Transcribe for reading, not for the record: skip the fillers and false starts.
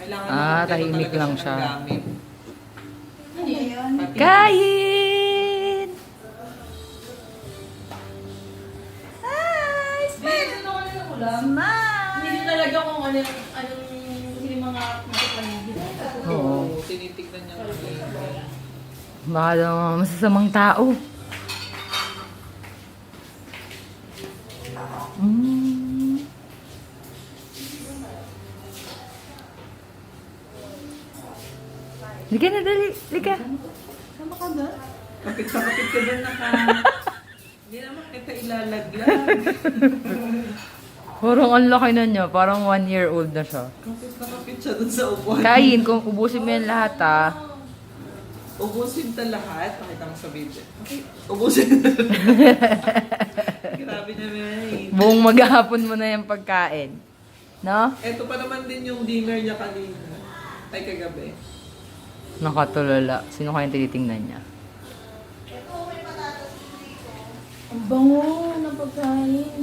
Kailangan tahimik lang siya. Gamit. Ano yun? Kain! Hi! Smile! Ano ka na ulam? Smile! Hindi talaga kung anong yung mga nakapaligid. Oo. Tinitignan niya. Baka daw masasamang tao. Mm. Lika na, dali. Lika. Sama ka na. Kapit sa kapit ka doon Hindi naman kita ilalaglag. Parang ang laki na niya. Parang 1-year-old na siya. Kapit na kapit siya doon sa upuan. Kain, kung ubusin mo yan lahat ah. Ubusin ta lahat. Pakita mo sa video. Okay. Ubusin. Grabe naman eh. Buong maghapon mo na yung pagkain. No? Ito pa naman din yung dinner niya kanina. Ay, kagabi. Nakatulala. Sino kayang tinitingnan niya? Ang bango ng pagkain.